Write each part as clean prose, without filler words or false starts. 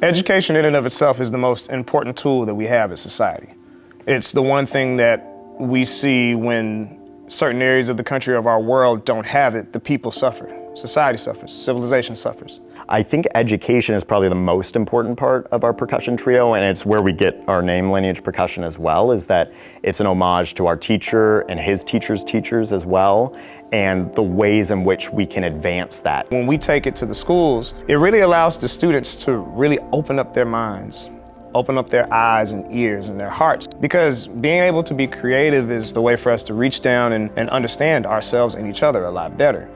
Education in and of itself is the most important tool that we have as society. It's the one thing that we see when certain areas of the country of our world don't have it, the people suffer, society suffers, civilization suffers. I think education is probably the most important part of our percussion trio, and it's where we get our name, Lineage Percussion, as well, is that it's an homage to our teacher and his teacher's teachers as well, and the ways in which we can advance that. When we take it to the schools, it really allows the students to really open up their minds, open up their eyes and ears and their hearts. Because being able to be creative is the way for us to reach down and understand ourselves and each other a lot better.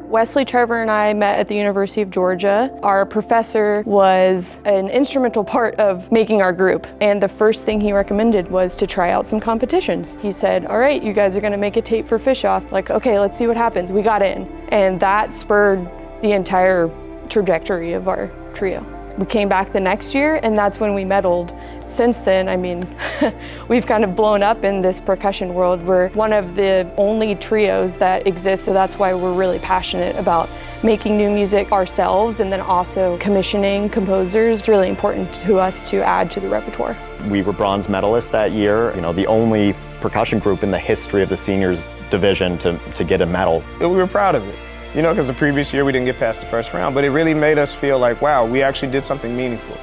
Wesley, Trevor, and I met at the University of Georgia. Our professor was an instrumental part of making our group, and the first thing he recommended was to try out some competitions. He said, all right, you guys are gonna make a tape for Fischoff. Like, okay, let's see what happens. We got in. And that spurred the entire trajectory of our trio. We came back the next year, and that's when we medaled. Since then, I mean, we've kind of blown up in this percussion world. We're one of the only trios that exist, so that's why we're really passionate about making new music ourselves and then also commissioning composers. It's really important to us to add to the repertoire. We were bronze medalists that year, the only percussion group in the history of the seniors division to get a medal. We were proud of it. Because the previous year we didn't get past the first round, but it really made us feel like, wow, we actually did something meaningful.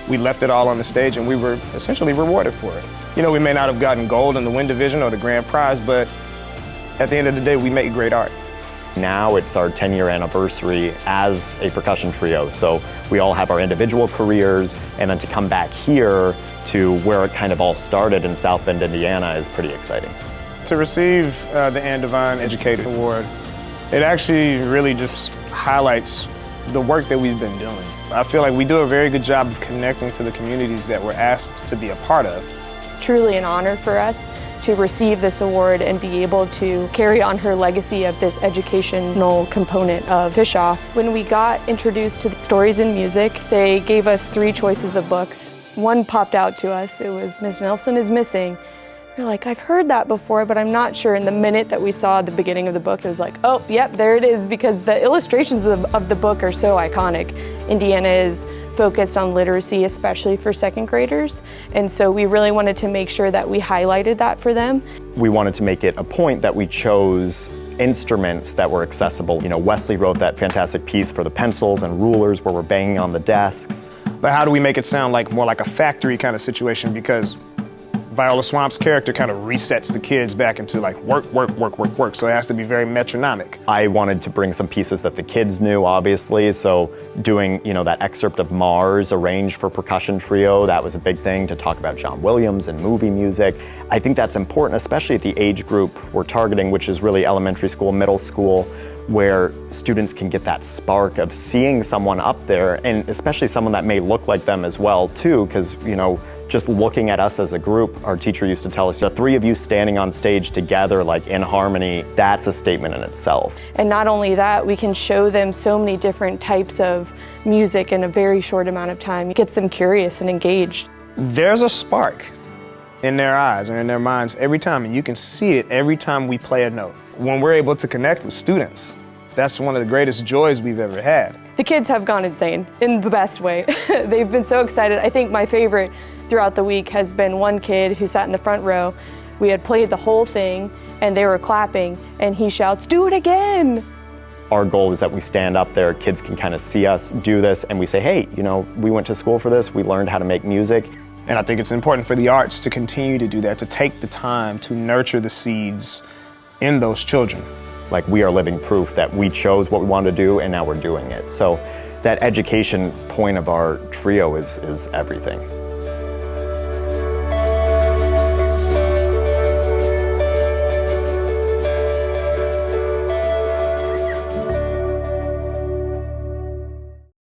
We left it all on the stage and we were essentially rewarded for it. We may not have gotten gold in the win division or the grand prize, but at the end of the day, we make great art. Now it's our 10-year anniversary as a percussion trio, so we all have our individual careers, and then to come back here to where it kind of all started in South Bend, Indiana is pretty exciting. To receive the Ann Divine Educator Award, it actually really just highlights the work that we've been doing. I feel like we do a very good job of connecting to the communities that we're asked to be a part of. It's truly an honor for us to receive this award and be able to carry on her legacy of this educational component of Fischoff. When we got introduced to the Stories in Music, they gave us 3 choices of books. One popped out to us. It was Ms. Nelson is Missing. We're like, I've heard that before, but I'm not sure. And the minute that we saw the beginning of the book, it was like, oh, yep, there it is, because the illustrations of the book are so iconic. Indiana is focused on literacy, especially for second graders. And so we really wanted to make sure that we highlighted that for them. We wanted to make it a point that we chose instruments that were accessible. Wesley wrote that fantastic piece for the pencils and rulers where we're banging on the desks. But how do we make it sound more like a factory kind of situation? Because Viola Swamp's character kind of resets the kids back into work. So it has to be very metronomic. I wanted to bring some pieces that the kids knew, obviously. So doing, that excerpt of Mars arranged for percussion trio, that was a big thing to talk about John Williams and movie music. I think that's important, especially at the age group we're targeting, which is really elementary school, middle school, where students can get that spark of seeing someone up there, and especially someone that may look like them as well, too, because, just looking at us as a group, our teacher used to tell us, the 3 of you standing on stage together, in harmony, that's a statement in itself. And not only that, we can show them so many different types of music in a very short amount of time. It gets them curious and engaged. There's a spark in their eyes or in their minds every time, and you can see it every time we play a note. When we're able to connect with students, that's one of the greatest joys we've ever had. The kids have gone insane in the best way. They've been so excited. I think my favorite throughout the week has been one kid who sat in the front row. We had played the whole thing and they were clapping, and he shouts, "Do it again!" Our goal is that we stand up there, kids can kind of see us do this, and we say, hey, we went to school for this, we learned how to make music. And I think it's important for the arts to continue to do that, to take the time to nurture the seeds in those children. We are living proof that we chose what we wanted to do and now we're doing it. So that education point of our trio is everything.